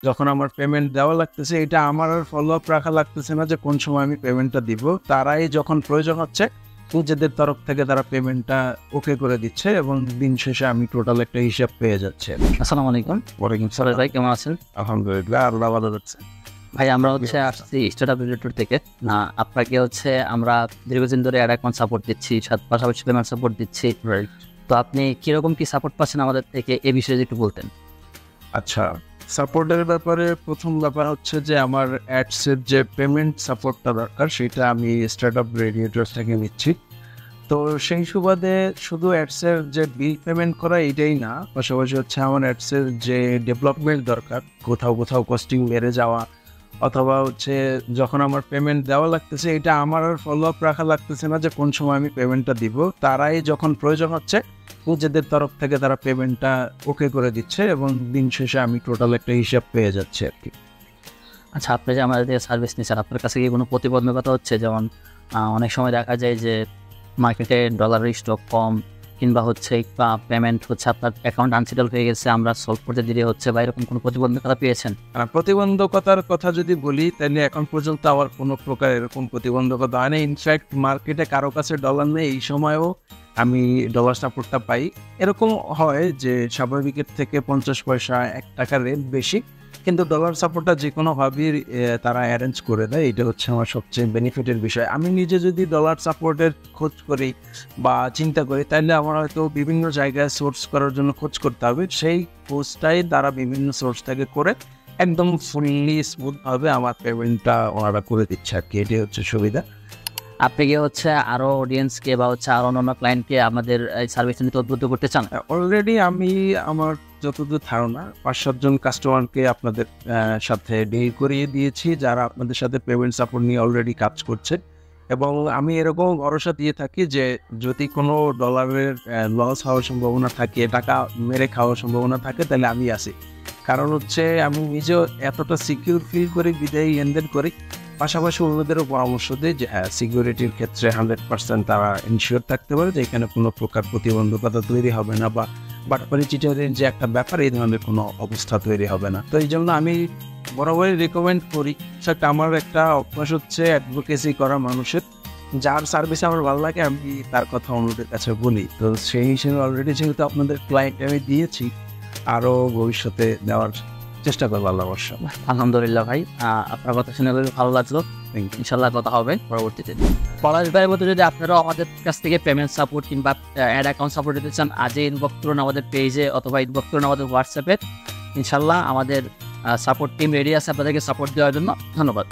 যখন আমার পেমেন্ট দেওয়া লাগতেছে, এটা আমার আর ফলো আপ রাখা লাগতেছে না যে কোন সময় আমি পেমেন্টটা দিব। তারাই যখন প্রয়োজন হচ্ছে নিজেদের তরফ থেকে তারা পেমেন্টটা ওকে করে দিচ্ছে এবং দিন শেষে আমি টোটাল একটা হিসাব পেয়ে যাচ্ছে। আসসালামু আলাইকুম। ওয়ালাইকুম সরেশ সালাম। ভাই কেমন আছেন? আলহামদুলিল্লাহ, আল্লাহ ভালো যাচ্ছে। ভাই আমরা আসছি স্টার্টআপ রিলেটেড থেকে। আপনাকে আমরা দীর্ঘদিন ধরে অ্যাড অ্যাকাউন্ট সাপোর্ট দিচ্ছি, পাশাপাশি পেমেন্ট সাপোর্ট দিচ্ছি। রাইট। তো আপনি কিরকম কি সাপোর্ট পাচ্ছেন আমাদের থেকে, এই বিষয়ে যদি একটু বলতেন। আচ্ছা, সাপোর্টের ব্যাপারে প্রথম ব্যাপার হচ্ছে যে আমার অ্যাডসের যে পেমেন্ট সাপোর্টটা দরকার সেটা আমি স্টার্টআপ রেডিয়েটর থেকে নিচ্ছি। তো সেই সুবাদে শুধু অ্যাডসের যে বিল পেমেন্ট করা এটাই না, পাশাপাশি হচ্ছে আমার অ্যাডসের যে ডেভেলপমেন্ট দরকার, কোথাও কোথাও কস্টিং বেড়ে যাওয়া অথবা হচ্ছে যখন আমার পেমেন্ট দেওয়া লাগতেছে, এটা আমার আর ফলো আপ রাখা লাগতেছে না যে কোন সময় আমি পেমেন্টটা দিব। তারাই যখন প্রয়োজন হচ্ছে নিজেদের তরফ থেকে তারা পেমেন্টটা ওকে করে দিচ্ছে এবং দিন শেষে আমি টোটাল একটা হিসাব পেয়ে যাচ্ছি আর কি। আচ্ছা, আপনি যে আমাদের সার্ভিস নিচ্ছেন, আপনার কাছে কি কোনো প্রতিবন্ধকতা হচ্ছে? যেমন অনেক সময় দেখা যায় যে মার্কেটে ডলারের স্টক কম, কিংবা পেমেন্ট আপনার অ্যাকাউন্ট আনসেটেল হয়ে গেছে, আমরা সলভ করতে দেরি হচ্ছে, বা এরকম কোনো প্রতিবন্ধকতা পেয়েছেন? প্রতিবন্ধকতার কথা যদি বলি তাহলে এখন পর্যন্ত আমার কোনো প্রকার এরকম প্রতিবন্ধকতা হয় না। ইনফ্যাক্ট মার্কেটে কারো কাছে ডলার নেই, এই সময়েও আমি ডলার সাপোর্টটা পাই। এরকম হয় যে স্বাভাবিকের থেকে 50 পয়সা 1 টাকা রেট বেশি, কিন্তু ডলার সাপোর্টটা যে কোনোভাবেই তারা অ্যারেঞ্জ করে দেয়। এটা হচ্ছে আমার সবচেয়ে বেনিফিটের বিষয়। আমি নিজে যদি ডলার সাপোর্টের খোঁজ করি বা চিন্তা করি তাহলে আমার হয়তো বিভিন্ন জায়গায় সোর্স করার জন্য খোঁজ করতে হবে। সেই খোঁজটাই তারা বিভিন্ন সোর্স থেকে করে একদম ফুললি স্মুথভাবে আমার পেমেন্টটা ওনারা করে দিচ্ছে আর কি। এটাই হচ্ছে সুবিধা। আপনি কি আরো অডিয়েন্সকে বা আরো অন্যান্য ক্লায়েন্টকে আমাদের এই সার্ভিসটা নিতে উদ্বুদ্ধ করতে চান? অলরেডি আমি আমার যতদূর ধারণা 5-7 জন কাস্টমারকে আপনাদের সাথে ডিল করিয়ে দিয়েছি, যারা আপনাদের সাথে পেমেন্ট সাপোর্ট নিয়ে অলরেডি কাজ করছে। এবং আমি এরকম ভরসা দিয়ে থাকি যে যদি কোনো ডলারের লস হওয়ার সম্ভাবনা থাকে, টাকা মেরে খাওয়ার সম্ভাবনা থাকে, তাহলে আমি আসি। কারণ হচ্ছে আমি নিজেও এতটা সিকিউর ফিল করি, বিদায়ী লেনদেন করি। পাশাপাশি অন্যদেরও পরামর্শ দিই যে হ্যাঁ, সিকিউরিটির ক্ষেত্রে 100% তারা ইনশিওর থাকতে পারে যে এখানে কোনো প্রকার প্রতিবন্ধকতা তৈরি হবে না, বা বাটপারি চিটারের যে একটা ব্যাপার, এই ধরনের কোনো অবস্থা তৈরি হবে না। তো এই জন্য আমি বরাবরই রেকমেন্ড করি। সেটা আমার একটা অভ্যাস হচ্ছে অ্যাডভোকেসি করা মানুষের। যার সার্ভিস আমার ভালো লাগে আমি তার কথা অন্যদের কাছে বলি। তো সেই হিসেবে অলরেডি যেহেতু আপনাদের ক্লায়েন্ট আমি দিয়েছি, আরও ভবিষ্যতে দেওয়ার চেষ্টা করবো আল্লাহ বর্ষা। আলহামদুলিল্লাহ ভাই, আপনার কথা শুনে খুবই ভালো লাগলো। ইনশাল্লাহ কথা হবে পরবর্তীতে। পলাশ ভাইয়ের মতো যদি আপনারাও আমাদের কাছ থেকে পেমেন্ট সাপোর্ট কিংবা অ্যাড অ্যাকাউন্ট সাপোর্ট দিতে চান, আজই ইনবক্স করুন আমাদের পেজে অথবা ইনবক্স করুন আমাদের হোয়াটসঅ্যাপে। ইনশাল্লাহ আমাদের সাপোর্ট টিম রেডি আছে আপনাদেরকে সাপোর্ট দেওয়ার জন্য। ধন্যবাদ।